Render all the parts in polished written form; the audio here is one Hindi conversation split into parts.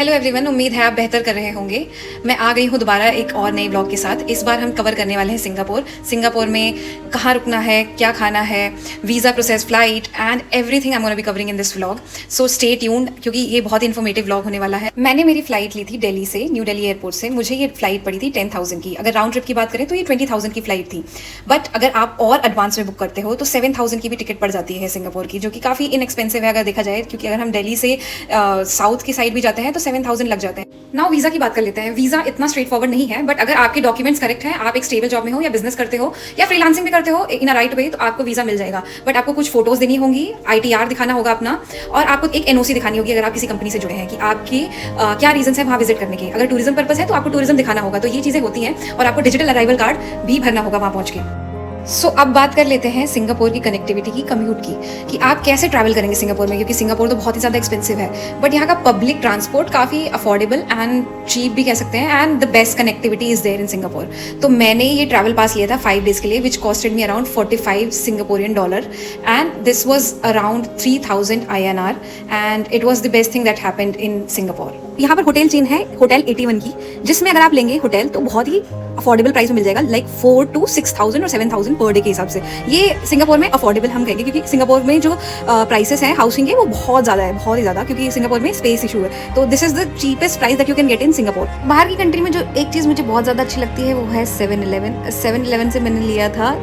हेलो एवरीवन, उम्मीद है आप बेहतर कर रहे होंगे। मैं आ गई हूँ दोबारा एक और नए ब्लॉग के साथ। इस बार हम कवर करने वाले हैं सिंगापुर में कहाँ रुकना है, क्या खाना है, visa process, flight and everything I am gonna be covering in this vlog. So stay tuned क्योंकि ये बहुत ही इन्फॉर्मेटिव व्लॉग होने वाला है। मैंने मेरी फ्लाइट ली थी दिल्ली से, न्यू दिल्ली एयरपोर्ट से। मुझे ये फ्लाइट पड़ी थी 10,000 की। अगर राउंड ट्रिप की बात करें तो ये 20,000 की फ्लाइट थी। बट अगर आप और एडवांस में बुक करते हो तो 7,000 की भी टिकट पड़ जाती है सिंगापुर की, जो कि काफ़ी इनएक्सपेंसिव है अगर देखा जाए, क्योंकि अगर हम दिल्ली से साउथ की साइड भी जाते हैं तो 7,000 लग जाते हैं। नाउ वीज़ा की बात कर लेते हैं। वीज़ा इतना स्ट्रेट फॉरवर्ड नहीं है, बट अगर आपके डॉक्यूमेंट्स करेक्ट हैं, आप एक स्टेबल जॉब में हो या बिजनेस करते हो या फ्रीलांसिंग भी करते हो इन अ राइट वे, तो आपको वीज़ा मिल जाएगा। बट आपको कुछ फोटोज देनी होंगी, ITR दिखाना होगा अपना, और आपको एक NOC दिखानी होगी अगर आप किसी कंपनी से जुड़े हैं कि आपकी क्या रीजन है वहाँ विजिट करने के। अगर टूरिज्म पर्पज है तो आपको टूरिज्म दिखाना होगा। तो ये चीज़ें होती हैं, और आपको डिजिटल अराइवल कार्ड भी भरना होगा वहाँ पहुँच के। सो अब बात कर लेते हैं सिंगापुर की कनेक्टिविटी की, कम्यूट की, कि आप कैसे ट्रैवल करेंगे सिंगापुर में, क्योंकि सिंगापुर तो बहुत ही ज़्यादा एक्सपेंसिव है। बट यहाँ का पब्लिक ट्रांसपोर्ट काफ़ी अफोर्डेबल एंड चीप भी कह सकते हैं, and the best connectivity is there in Singapore. तो मैंने ये ट्रैवल पास लिया था 5 डेज़ के लिए, which costed me around 45 Singaporean dollar, and this was around 3,000 INR, and it was the best thing that happened in Singapore. यहाँ पर होटल चेन है होटल 81 की, जिसमें अगर आप लेंगे होटल तो बहुत ही अफोर्डेबल प्राइस में मिल जाएगा, लाइक 4 to 6,000 और 7,000 पर डे के हिसाब से। ये सिंगापुर में अफोर्डेबल हम कहेंगे, क्योंकि सिंगापुर में जो प्राइसेस हैं हाउसिंग के, वो बहुत ज़्यादा है, बहुत ही ज़्यादा, क्योंकि सिंगापुर में स्पेस इशू है। तो this is the cheapest price that you can get in Singapore. बाहर की कंट्री में जो एक चीज़ मुझे बहुत ज़्यादा अच्छी लगती है वो है 7-Eleven से मैंने लिया था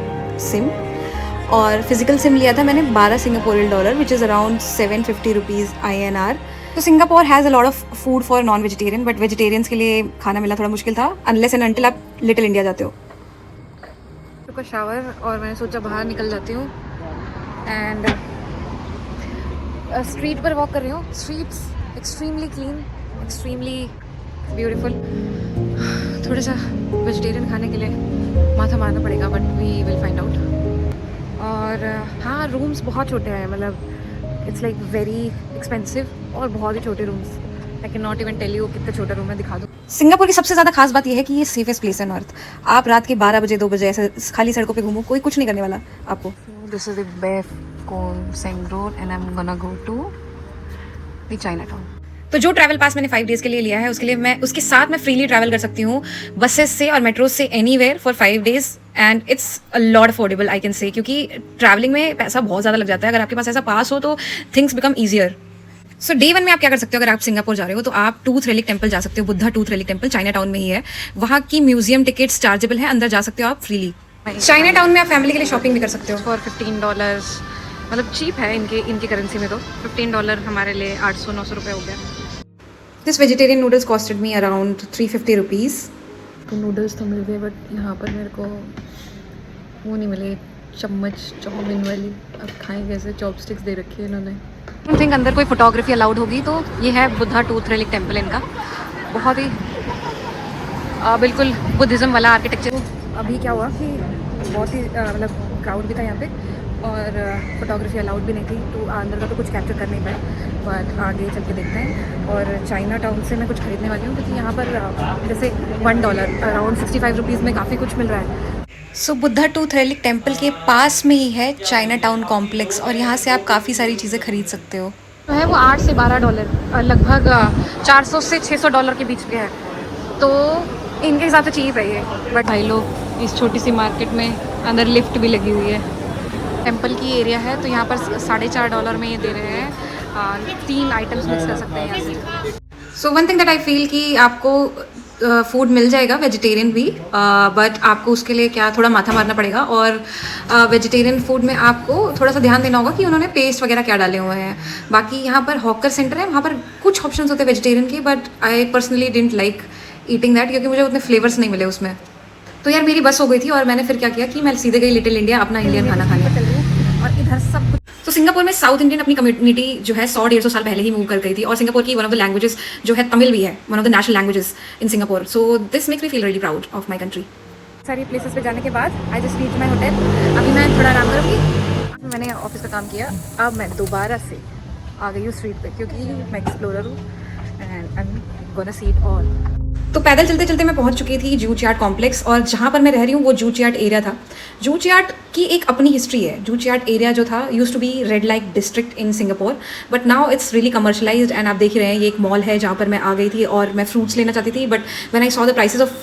सिम, और फिजिकल सिम लिया था मैंने 12 Singaporean dollar, which is around 750 rupees INR। तो Singapore has a lot of food for non vegetarian, but vegetarians के लिए खाना मिलना थोड़ा मुश्किल था, अनलेस एंड अनटिल आप लिटिल इंडिया जाते हो। का शावर, और मैंने सोचा बाहर निकल जाती हूँ एंड स्ट्रीट पर वॉक कर रही हूँ। Streets extremely clean, extremely beautiful. थोड़ा सा वेजिटेरियन खाने के लिए माथा मारना पड़ेगा, but we will find out. और हाँ, रूम्स बहुत छोटे हैं, मतलब इट्स लाइक वेरी एक्सपेंसिव, और बहुत ही छोटे rooms. I can not even tell you कितना छोटा रूम है, दिखा दूँ। सिंगापुर की सबसे ज़्यादा खास बात यह है कि ये सेफेस्ट प्लेस है नॉर्थ। आप रात के 12 बजे 2 बजे ऐसे खाली सड़कों पे घूमो, कोई कुछ नहीं करने वाला आपको। दिस इज द बेफ Keong Saik road and I am gonna go to the Chinatown. तो जो ट्रैवल पास मैंने 5 डेज़ के लिए लिया है, उसके लिए मैं उसके साथ मैं फ्रीली ट्रैवल कर सकती हूँ बसेस से और मेट्रो से anywhere for 5 days, and it's a lot affordable I can say, क्योंकि ट्रैवलिंग में पैसा बहुत ज़्यादा लग जाता है। अगर आपके पास ऐसा पास हो तो थिंग्स बिकम ईजियर। सो डे 1 में आप क्या कर सकते हो, अगर आप सिंगापुर जा रहे हो तो आप टूथ रेलिक टेम्पल जा सकते हो। Buddha tooth relic temple China town में ही है। वहाँ की म्यूजियम टिकट्स चार्जेबल है, अंदर जा सकते हो आप फ्रीली। चाइना टाउन में आप फैमिली के लिए शॉपिंग भी कर सकते हो फॉर $15, मतलब चीप है इनकी करेंसी में। तो $15 हमारे लिए 800-900 रुपये हो गया। This vegetarian noodles costed me around 350 rupees. तो नूडल्स तो मिल गए, बट यहाँ पर मेरे को वो नहीं मिले, चम्मच चाउमीन वाली। अब खाएँ कैसे, चॉपस्टिक्स दे रखी है इन्होंने। आई थिंक अंदर कोई फोटोग्राफी अलाउड होगी। तो ये है बुद्धा टूथ रेलिक टेम्पल इनका, बहुत ही बिल्कुल बुद्धिज़्म वाला आर्किटेक्चर। अभी क्या हुआ कि बहुत ही मतलब क्राउड भी था यहाँ पे, और फोटोग्राफी अलाउड भी नहीं थी, तो अंदर का तो कुछ कैप्चर कर नहीं पाए, बट आगे चल के देखते हैं। और चाइना टाउन से मैं कुछ खरीदने वाली हूँ, क्योंकि यहाँ पर जैसे $1 अराउंड 65 रुपीज़ में काफ़ी कुछ मिल रहा है। सो बुद्धा टूथ रेलिक टेम्पल के पास में ही है चाइना टाउन कॉम्प्लेक्स, और यहाँ से आप काफ़ी सारी चीज़ें खरीद सकते हो। तो है वो $8 से $12, लगभग $400 से $600 के बीच में है। तो इनके हिसाब से चीप है ये। बट भाई लोग, इस छोटी सी मार्केट में अंदर लिफ्ट भी लगी हुई है। टेम्पल की एरिया है, तो यहाँ पर $4.5 में ये दे रहे हैं। 3 आइटम्स मिक्स कर सकते हैं यहाँ से। So one thing that I feel कि आपको फूड मिल जाएगा वेजिटेरियन भी, बट आपको उसके लिए क्या थोड़ा माथा मारना पड़ेगा। और वेजिटेरियन फूड में आपको थोड़ा सा ध्यान देना होगा कि उन्होंने पेस्ट वगैरह क्या डाले हुए हैं। बाकी यहाँ पर हॉकर सेंटर है, वहाँ पर कुछ ऑप्शंस होते हैं वेजिटेरियन के, but I personally didn't like eating that, क्योंकि मुझे उतने फ्लेवर्स नहीं मिले उसमें। तो यार मेरी बस हो गई थी, और मैंने फिर क्या किया कि मैं सीधे गई लिटिल इंडिया अपना इंडियन खाना खाने। और इधर सब कुछ तो सिंगापुर में साउथ इंडियन अपनी कम्युनिटी जो है 100-150 साल पहले ही मूव कर गई थी, और सिंगापुर की वन ऑफ द लैंग्वेजेस जो है तमिल भी है, one of the national languages in Singapore. So this makes me feel really proud of my country. सारी प्लेसेस पे जाने के बाद I just reach my hotel. अभी मैं थोड़ा आराम करूँगी। मैंने ऑफिस का काम किया, अब मैं दोबारा से आ गई हूँ स्ट्रीट पे, क्योंकि मैं एक्सप्लोरर हूँ and I am gonna see it all. तो पैदल चलते चलते मैं पहुंच चुकी थी जू चियाट कॉम्प्लेक्स, और जहाँ पर मैं रह रही हूँ वो जू चियाट एरिया था। जू चियाट कि एक अपनी हिस्ट्री है। जूचियार्ड एरिया जो था used to be red light district in Singapore, but now it's really commercialised and आप देख ही रहे हैं ये एक मॉल है जहाँ पर मैं आ गई थी और मैं फ्रूट्स लेना चाहती थी, but when I saw the prices of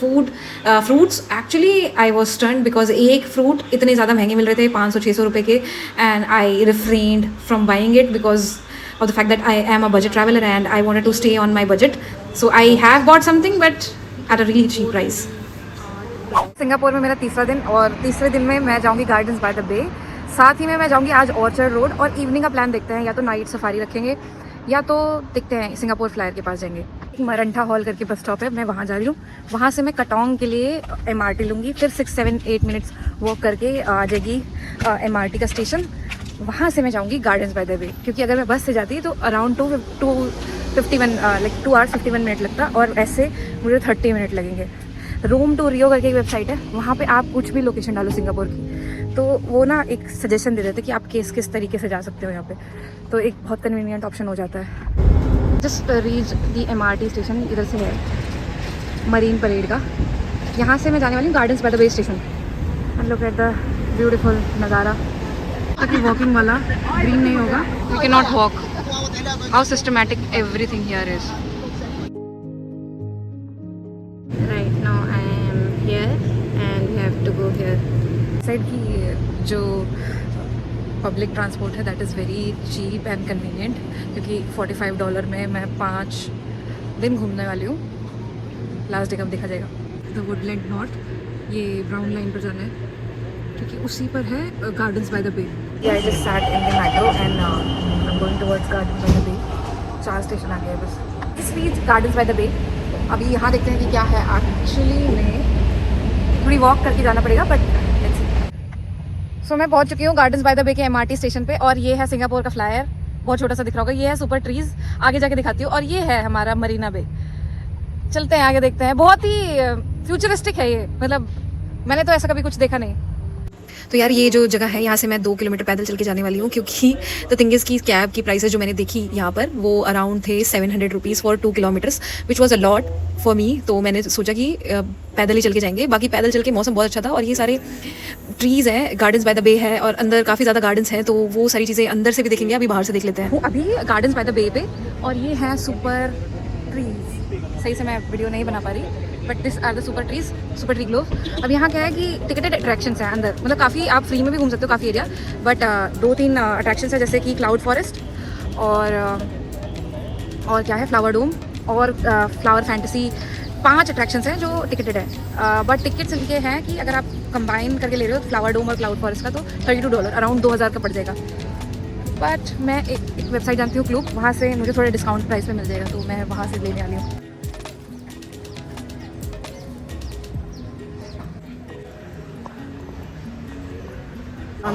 fruits actually I was stunned because एक फ्रूट इतने ज़्यादा महंगे मिल रहे थे 500-600 रुपये के, and I refrained from buying it because of the fact that I am a budget traveler and I wanted to stay on my budget. So I have bought something but at a really cheap price. Singapore में मेरा तीसरा दिन, और तीसरे दिन में मैं जाऊंगी गार्डन्स बाय द बे, साथ ही में मैं जाऊंगी आज ऑर्चर्ड रोड, और इवनिंग का प्लान देखते हैं, या तो नाइट सफारी रखेंगे या तो देखते हैं सिंगापुर फ्लायर के पास जाएंगे। मरंठा हॉल करके बस स्टॉप है, मैं वहाँ जा रही हूँ। वहाँ से मैं कटोंग के लिए MRT लूँगी, फिर 6-7-8 मिनट्स वॉक करके आ जाएगी MRT का स्टेशन। वहाँ से मैं जाऊँगी गार्डन्स बाय द वे, क्योंकि अगर मैं बस से जाती तो अराउंड 251 लाइक 2 आवर्स 51 मिनट लगता, और ऐसे मुझे 30 मिनट लगेंगे। रोम टू रियो करके एक वेबसाइट है, वहाँ पे आप कुछ भी लोकेशन डालो सिंगापुर की, तो वो ना एक सजेशन दे देते कि आप किस तरीके से जा सकते हो यहाँ पे, तो एक बहुत कन्वीनियंट ऑप्शन हो जाता है। जस्ट रीच दी MRT स्टेशन, इधर से है मरीन परेड का, यहाँ से मैं जाने वाली हूँ Gardens by the Bay station. And look at the beautiful नज़ारा। ताकि वॉकिंग वाला ग्रीन नहीं होगा, we can not walk. How systematic everything here is. Right now I am here and we have to go here. Side की जो पब्लिक ट्रांसपोर्ट है that is very cheap and convenient, क्योंकि $45 में मैं 5 दिन घूमने वाली हूँ। लास्ट डे कब देखा जाएगा। द वुडलैंड नॉर्थ, ये ब्राउन लाइन पर जाना है क्योंकि उसी पर है Gardens by the Bay. Yeah, I just sat in the metro and I'm going towards Gardens by the Bay. 4 station आ गया है बस। This reads Gardens by the Bay। अभी यहाँ देखते हैं कि क्या है। एक्चुअली में थोड़ी वॉक करके जाना पड़ेगा, बट लेट्स सी। सो मैं पहुँच चुकी हूँ गार्डन्स बाय द बे के MRT स्टेशन पे, और ये है सिंगापुर का फ्लायर, बहुत छोटा सा दिख रहा होगा। ये है सुपर ट्रीज, आगे जाके दिखाती हूँ, और ये है हमारा मरीना बे। चलते हैं आगे देखते हैं। बहुत ही फ्यूचरिस्टिक है ये, मतलब मैंने तो ऐसा कभी कुछ देखा नहीं। तो यार ये जो जगह है, यहाँ से मैं 2 किलोमीटर पैदल चल के जाने वाली हूँ, क्योंकि द थिंग इज़ की कैब की प्राइसेस जो मैंने देखी यहाँ पर वो अराउंड थे 700 rupees for 2 kilometres, which was a lot for me. तो मैंने सोचा कि पैदल ही चल के जाएंगे। बाकी पैदल चल के मौसम बहुत अच्छा था, और ये सारे ट्रीज़ हैं, गार्डन्स बाय द बे है, और अंदर काफ़ी ज़्यादा गार्डन्स हैं, तो वो सारी चीज़ें अंदर से भी देखेंगे। अभी बाहर से देख लेते हैं। अभी गार्डन्स बाय द बे पे, और ये है सुपर ट्रीज। सही से मैं वीडियो नहीं बना पा रही, but this are the super trees, super tree grove. अब यहाँ क्या है कि टिकटेड अट्रैक्शंस हैं अंदर, मतलब काफ़ी आप फ्री में भी घूम सकते हो काफ़ी एरिया, बट 2-3 अट्रैक्शंस है, जैसे कि क्लाउड फॉरेस्ट और क्या है फ्लावर डोम और फ्लावर फैंटेसी। 5 अट्रैक्शंस हैं जो टिकटेड है, बट टिकट्स इनके हैं कि अगर आप कंबाइन करके ले रहे हो फ्लावर डोम और क्लाउड फॉरेस्ट का, तो $32 अराउंड 2000 का पड़ जाएगा। बट मैं एक वेबसाइट जानती हूँ क्लूब, वहाँ से मुझे थोड़े डिस्काउंट प्राइस में मिल जाएगा, तो मैं वहाँ से लेने वाली हूँ।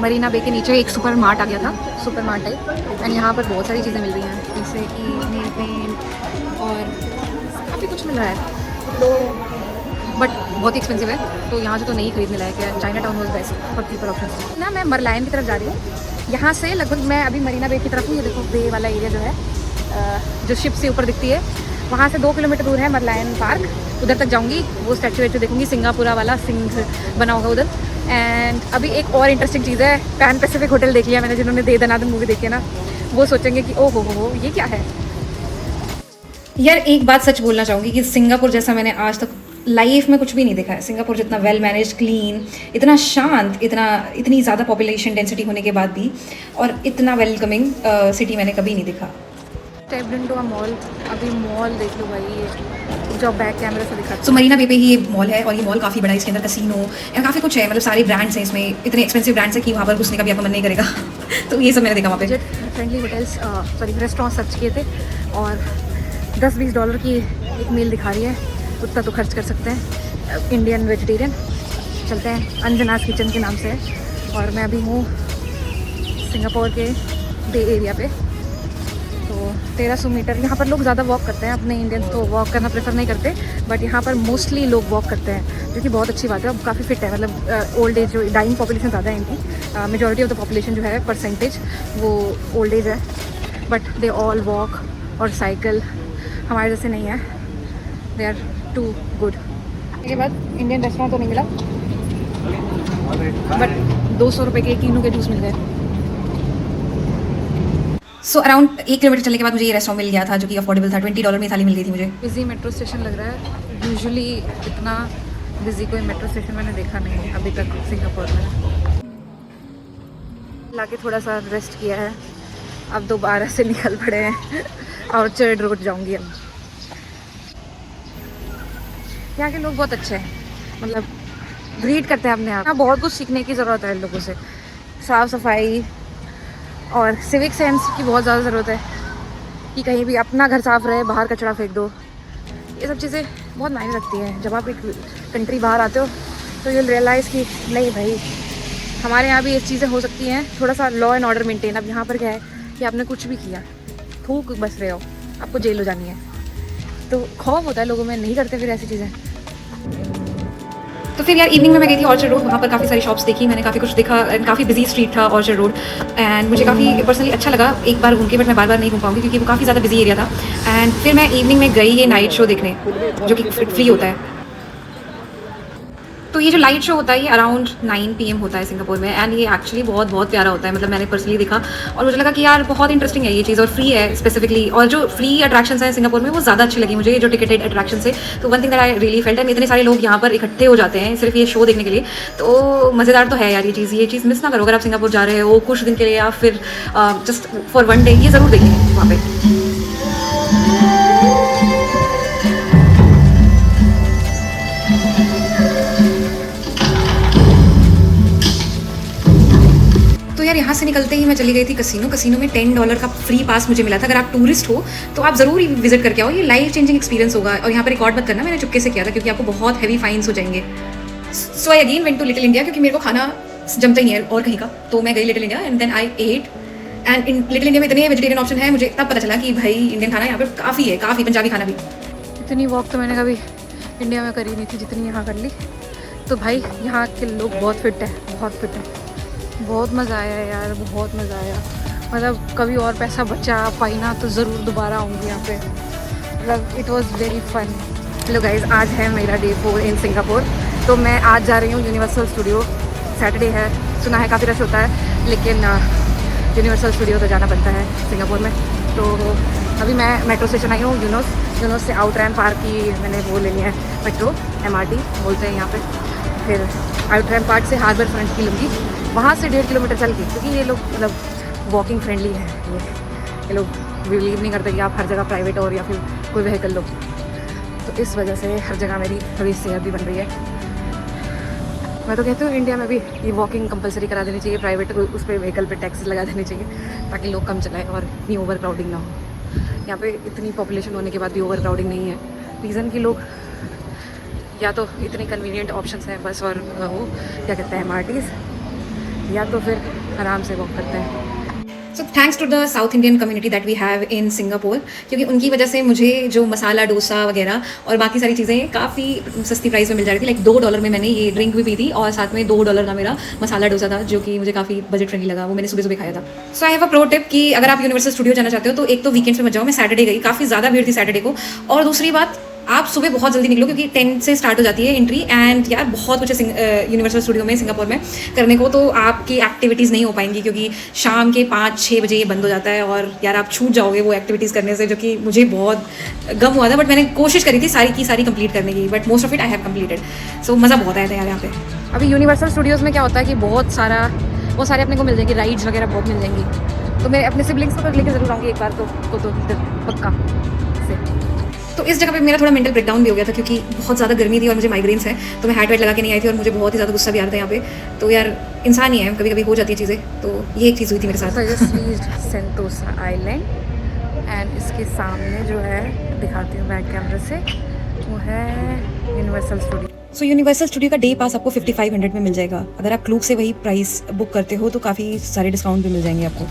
मरीना बे के नीचे एक सुपर मार्ट आ गया था, सुपर मार्ट टाइप, एंड यहाँ पर बहुत सारी चीज़ें मिल रही हैं, जैसे कि नेल पेंट और काफ़ी कुछ मिल रहा है, तो बट बहुत ही एक्सपेंसिव है, तो यहाँ से तो नहीं खरीदने लायक है। China town was best for cheaper option ना। मैं मरलायन की तरफ जा रही हूँ, यहाँ से लगभग मैं अभी मरीना बे की तरफ हूँ। ये देखो बे वाला एरिया जो है, जो शिप से ऊपर दिखती है, वहाँ से 2 किलोमीटर दूर है मरलायन पार्क, उधर तक जाऊँगी, वो स्टैचू देखूँगी, सिंगापुरा वाला सिंह बना होगा उधर। एंड अभी एक और इंटरेस्टिंग चीज़ है, पैन पैसिफिक होटल देख लिया मैंने, जिन्होंने दे दनादन मूवी देखी है ना, वो सोचेंगे कि ओ हो ये क्या है। यार एक बात सच बोलना चाहूँगी कि सिंगापुर जैसा मैंने आज तक लाइफ में कुछ भी नहीं देखा है। सिंगापुर जितना वेल मैनेज, क्लीन, इतना शांत, इतनी ज़्यादा पॉपुलेशन डेंसिटी होने के बाद भी, और इतना वेलकमिंग सिटी मैंने कभी नहीं देखा। Stepped into a mall. अभी मॉल देख लो भाई, ये जो बैक कैमरे से दिखा। सो मरीना बे पे ही ये मॉल है, और ये मॉल काफ़ी बड़ा है, इसके अंदर कैसीनो या काफ़ी कुछ है, मतलब सारे ब्रांड्स हैं इसमें, इतने एक्सपेंसिव ब्रांड्स हैं कि वहाँ पर घुसने का भी आपका मन नहीं करेगा। तो ये सब मैंने देखा वहाँ पे। फ्रेंडली होटल्स रेस्टोरेंट सर्च किए थे, और $10-20 की एक मील दिखा रही है, उतना तो खर्च कर सकते हैं। Indian vegetarian. चलते हैं, अंजनास किचन के नाम से है, और मैं अभी हूँ सिंगापुर के बे एरिया पे। तो 1300 मीटर, यहाँ पर लोग ज़्यादा वॉक करते हैं, अपने इंडियंस तो वॉक करना प्रेफर नहीं करते, बट यहाँ पर मोस्टली लोग वॉक करते हैं, जो कि बहुत अच्छी बात है। अब काफ़ी फिट है, मतलब ओल्ड एज, जो डाइंग पॉपुलेशन ज़्यादा है इनकी, मेजॉरिटी ऑफ द पॉपुलेशन जो है परसेंटेज वो ओल्ड एज है, बट दे ऑल वॉक और साइकिल। हमारे जैसे नहीं है, दे आर टू गुड। इसके बाद इंडियन रेस्टोरेंट तो नहीं मिला, बट 200 रुपये के किलो के जूस मिल गए। सो अराउंड 1 किलोमीटर चलने के बाद मुझे ये रेस्टोरेंट मिल गया था जो कि अफोर्डेबल था। $20 में थाली मिल गई थी मुझे। बिजी मेट्रो स्टेशन लग रहा है। यूजुअली इतना बिजी कोई मेट्रो स्टेशन मैंने देखा नहीं है अभी तक सिंगापुर में। लाके थोड़ा सा रेस्ट किया है, अब दोबारा से निकल पड़े हैं ऑर्चर्ड रोड जाऊंगी अब। यहाँ के लोग बहुत अच्छे हैं, मतलब ग्रीट करते हैं अपने आप। यहाँ बहुत कुछ सीखने की ज़रूरत है इन लोगों से। साफ़ सफाई और सिविक सेंस की बहुत ज़्यादा ज़रूरत है कि कहीं भी अपना घर साफ़ रहे, बाहर कचरा फेंक दो। ये सब चीज़ें बहुत मायने रखती हैं। जब आप एक कंट्री बाहर आते हो तो यू रियलाइज़ कि नहीं भाई, हमारे यहाँ भी ये चीज़ें हो सकती हैं। थोड़ा सा लॉ एंड ऑर्डर मेंटेन। अब यहाँ पर क्या है कि आपने कुछ भी किया, थूक बस रहे हो, आपको जेल हो जानी है। तो खौफ होता है लोगों में, नहीं करते फिर ऐसी चीज़ें। तो फिर यार इवनिंग में मैं गई थी ऑर्चर्ड रोड। वहाँ पर काफ़ी सारी शॉप्स देखी मैंने, काफ़ी कुछ देखा। काफ़ी बिजी स्ट्रीट था ऑर्चर्ड रोड एंड मुझे काफ़ी पर्सनली अच्छा लगा एक बार घूम के, बट मैं बार बार नहीं घूम पाऊंगी क्योंकि वो काफ़ी ज़्यादा बिजी एरिया था। एंड फिर मैं इवनिंग में गई ये नाइट शो देखने जो कि फ्री होता है। तो ये जो लाइट शो होता है ये अराउंड 9 PM होता है सिंगापुर में एंड ये एक्चुअली बहुत बहुत प्यारा होता है। मतलब मैंने पर्सनली देखा और मुझे लगा कि यार बहुत इंटरेस्टिंग है ये चीज़ और फ्री है स्पेसिफिकली। और जो फ्री अट्रैक्शंस हैं सिंगापुर में वो ज़्यादा अच्छी लगी मुझे, जो टिकटेड अट्रैक्शन से। तो one thing that I really felt, and इतने सारे लोग यहाँ पर इकट्ठे हो जाते हैं सिर्फ ये शो देखने के लिए। तो मज़ेदार तो है यार ये चीज़ मिस ना करो अगर आप सिंगापुर जा रहे हो कुछ दिन के लिए या फिर जस्ट फॉर वन डे, ये ज़रूर देखें वहाँ पे। यार यहाँ से निकलते ही मैं चली गई थी कसिनो में $10 का फ्री पास मुझे मिला था। अगर आप टूरिस्ट हो तो आप ज़रूर विजिट करके आओ, ये लाइफ चेंजिंग एक्सपीरियंस होगा। और यहाँ पर रिकॉर्ड मत करना, मैंने चुपके से किया था क्योंकि आपको बहुत हैवी फाइन्स हो जाएंगे। So I again went to Little India क्योंकि मेरे को खाना जमता ही नहीं है और कहीं का। तो मैं गई Little India and then I ate. And in Little India में इतने वेजिटेरियन ऑप्शन है, मुझे तब पता चला कि भाई इंडियन खाना यहाँ पर काफ़ी है, काफ़ी पंजाबी खाना भी। इतनी वॉक तो मैंने कभी इंडिया में करी नहीं थी जितनी यहाँ कर ली। तो भाई यहाँ के लोग बहुत फिट है, बहुत फिट है। बहुत मज़ा आया यार, बहुत मज़ा आया। मतलब कभी और पैसा बचा पाई ना तो ज़रूर दोबारा आऊँगी यहाँ पे। मतलब it was very fun. Hello guys, आज है मेरा डे 4 इन सिंगापुर। तो मैं आज जा रही हूँ यूनिवर्सल स्टूडियो। सैटरडे है, सुना है काफ़ी रश होता है, लेकिन यूनिवर्सल स्टूडियो तो जाना बनता है सिंगापुर में। तो अभी मैं मेट्रो स्टेशन आई हूँ यूनोस से आउट रैम पार्क की मैंने वो लेनी है, मेट्रो MRT बोलते हैं यहाँ पे। फिर आउट रैम पार्क से हार्बर फ्रंट की लूँगी, वहाँ से 1.5 किलोमीटर चल के, क्योंकि ये लोग मतलब वॉकिंग फ्रेंडली है। ये लोग बिलीव नहीं करते कि आप हर जगह प्राइवेट और या फिर कोई व्हीकल लो। तो इस वजह से हर जगह मेरी थोड़ी सेहत भी बन रही है। मैं तो कहती हूँ इंडिया में भी ये वॉकिंग कंपलसरी करा देनी चाहिए, प्राइवेट उस पर व्हीकल पे टैक्सेस लगा देने चाहिए ताकि लोग कम चलाएं और इतनी ओवर क्राउडिंग ना हो। यहाँ पे इतनी पॉपुलेशन होने के बाद भी ओवर क्राउडिंग नहीं है। रीज़न कि लोग या तो इतने कन्वीनियंट ऑप्शंस हैं बस और वो क्या कहते हैं MRTs, या तो फिर आराम से वॉक करते हैं। So thanks to the South Indian community that we have in Singapore, क्योंकि उनकी वजह से मुझे जो मसाला डोसा वगैरह और बाकी सारी चीज़ें काफ़ी सस्ती प्राइस में मिल जा रही थी। लाइक $2 में मैंने ये ड्रिंक भी पी थी और साथ में $2 का मेरा मसाला डोसा था जो कि मुझे काफ़ी बजट फ्रेंडली लगा। वो मैंने सुबह सुबह खाया था। So I have a pro tip कि अगर आप यूनिवर्सल स्टूडियो जाना चाहते हो तो एक तो वीकेंड्स में मत जाओ। मैं सैटरडे गई, काफ़ी ज़्यादा भीड़ थी सैटरडे को। और दूसरी बात, आप सुबह बहुत जल्दी निकलो क्योंकि 10 से स्टार्ट हो जाती है एंट्री। एंड यार बहुत कुछ है यूनिवर्सल स्टूडियो में सिंगापुर में करने को, तो आपकी एक्टिविटीज़ नहीं हो पाएंगी क्योंकि शाम के 5-6 बजे ये बंद हो जाता है। और यार आप छूट जाओगे वो एक्टिविटीज़ करने से, जो कि मुझे बहुत गम हुआ था। बट मैंने कोशिश करी थी सारी की सारी कंप्लीट करने की, but most of it I have completed. So मज़ा बहुत आया था यार यहाँ पे। अभी यूनिवर्सल स्टूडियोज़ में क्या होता है कि बहुत सारे अपने को मिल जाएंगी, राइड्स वगैरह बहुत मिल जाएंगी। तो मैं अपने सिबलिंग्स को लेकर ज़रूर आऊँगी एक बार तो पक्का से। तो इस जगह पे मेरा थोड़ा मेंटल ब्रेकडाउन भी हो गया था क्योंकि बहुत ज़्यादा गर्मी थी और मुझे माइग्रेन्स है, तो मैं हैट वेट लगा के नहीं आई थी और मुझे बहुत ही ज़्यादा गुस्सा भी आ रहा था यहाँ पे। तो यार इंसान ही है, कभी कभी हो जाती है चीज़ें। तो ये एक चीज़ हुई थी मेरे साथ। सेंटोसा आइलैंड एंड इसके सामने जो है दिखाती हूँ बैक कैमरे से, वो है universal studio. So universal studio का डे पास आपको 5500 में मिल जाएगा। अगर आप क्लूक से वही प्राइस बुक करते हो तो काफ़ी सारे डिस्काउंट भी मिल जाएंगे आपको।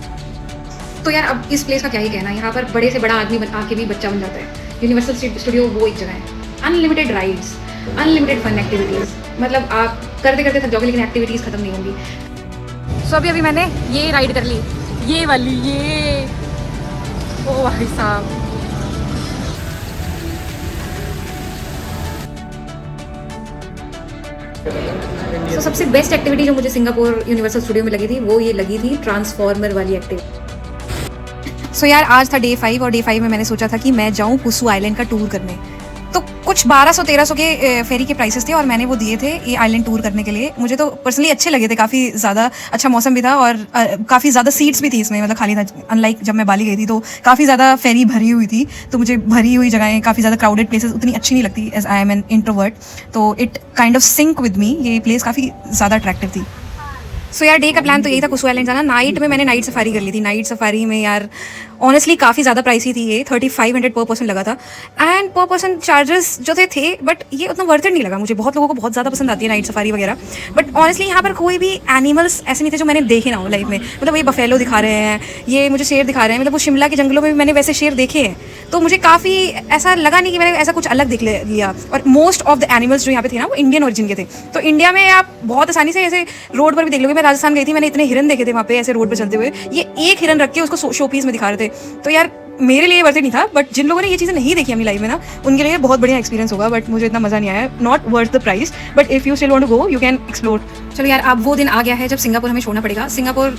तो यार अब इस प्लेस का क्या ही कहना, यहाँ पर बड़े से बड़ा आदमी आके भी बच्चा बन जाता है। यूनिवर्सल स्टूडियो वो एक जगह है, unlimited rides, unlimited fun activities. मतलब आप करते करते थक जाओगे लेकिन एक्टिविटीज़ खत्म नहीं होंगी। सो अभी मैंने ये राइड कर ली, ये वाली, ये ओ भाई साहब। तो सबसे बेस्ट एक्टिविटी जो मुझे सिंगापुर यूनिवर्सल स्टूडियो में लगी थी वो ये लगी थी ट्रांसफॉर्मर वाली एक्टिविटी। सो यार आज था डे 5 और डे 5 में मैंने सोचा था कि मैं जाऊँ पुसू आइलैंड का टूर करने। तो कुछ 1200-1300 के फेरी के प्राइसेस थे और मैंने वो दिए थे ये आइलैंड टूर करने के लिए। मुझे तो पर्सनली अच्छे लगे थे, काफ़ी ज़्यादा अच्छा मौसम भी था और काफ़ी ज़्यादा सीट्स भी थी इसमें, मतलब खाली था। अनलाइक जब मैं बाली गई थी तो काफ़ी ज़्यादा फेरी भरी हुई थी, तो मुझे भरी हुई जगहें, काफ़ी ज़्यादा क्राउडेड प्लेसेस उतनी अच्छी नहीं लगती as I am an introvert. तो it kind of sync with me, ये प्लेस काफ़ी ज़्यादा अट्रैक्टिव थी। सो यार डे का प्लान तो यही था कुसू आइलैंड जाना। नाइट में मैंने नाइट सफारी कर ली थी। नाइट सफारी में यार ऑनेस्टली काफ़ी ज़्यादा प्राइसी थी ये, 3500 पर पर्सन लगा था एंड पर पर्सन चार्जेस जो थे बट ये उतना वर्थ इट नहीं लगा मुझे। बहुत लोगों को बहुत ज़्यादा पसंद आती है नाइट सफारी वगैरह, बट ऑनेस्टली यहाँ पर कोई भी एनिमल्स ऐसे नहीं थे जो मैंने देखे ना हो लाइफ में। मतलब ये बफेलो दिखा रहे हैं, ये मुझे शेर दिखा रहे हैं, मतलब वो शिमला के जंगलों में भी मैंने वैसे शेर देखे हैं, तो मुझे काफ़ी ऐसा लगा नहीं कि मैंने ऐसा कुछ अलग देख लिया। और मोस्ट ऑफ द एनिमल्स जो यहाँ पे थे ना वो इंडियन ओरिजिन के थे। तो इंडिया में आप बहुत आसानी से ऐसे रोड पर भी देख लोगे। मैं राजस्थान गई थी, मैंने इतने हिरन देखे थे वहाँ पे ऐसे रोड पर चलते हुए, ये एक हिरन रख के उसको शो पीस में दिखा रहे थे। तो यार मेरे लिए वर्थ इट नहीं था, बट जिन लोगों ने ये चीज़ें नहीं देखी अपनी लाइफ में ना उनके लिए बहुत बढ़िया एक्सपीरियंस होगा, बट मुझे इतना मज़ा नहीं आया। Not worth the price, but if you still want to go you can explore. चलो यार अब वो दिन आ गया है जब सिंगापुर हमें छोड़ना पड़ेगा। सिंगापुर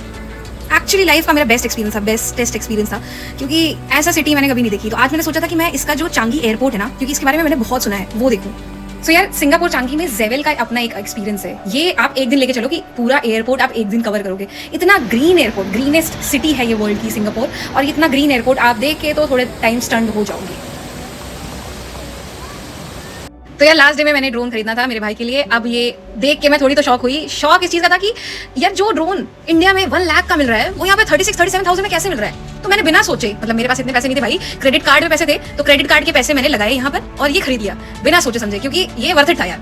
एक्चुअली लाइफ का मेरा बेस्ट एक्सपीरियंस था, बेस्टेस्ट एक्सपीरियंस था, क्योंकि ऐसा सिटी मैंने कभी नहीं देखी। तो आज मैंने सोचा था कि मैं इसका जो चांगी एयरपोर्ट है ना, क्योंकि इसके बारे में मैंने बहुत सुना है, वो देखूँ। सो यार सिंगापुर चांगी में जेवेल का अपना एक एक्सपीरियंस है। ये आप एक दिन लेके चलो कि पूरा एयरपोर्ट आप एक दिन कवर करोगे। इतना ग्रीन एयरपोर्ट, ग्रीनेस्ट सिटी है ये वर्ल्ड की सिंगापुर, और इतना ग्रीन एयरपोर्ट आप देख के तो थोड़े टाइम स्टंट हो जाओगे। तो यार लास्ट डे में मैंने ड्रोन खरीदना था मेरे भाई के लिए। अब ये देख के मैं थोड़ी तो शॉक हुई। शॉक इस चीज़ का था कि यार जो ड्रोन इंडिया में 1 लाख का मिल रहा है वो यहाँ पे 36-37,000 में कैसे मिल रहा है। तो मैंने बिना सोचे, मतलब मेरे पास इतने पैसे नहीं थे भाई, क्रेडिट कार्ड में पैसे थे, तो क्रेडिट कार्ड के पैसे मैंने लगाए यहाँ पर और ये खरीद लिया बिना सोचे समझे, क्योंकि ये वर्थ इट था यार।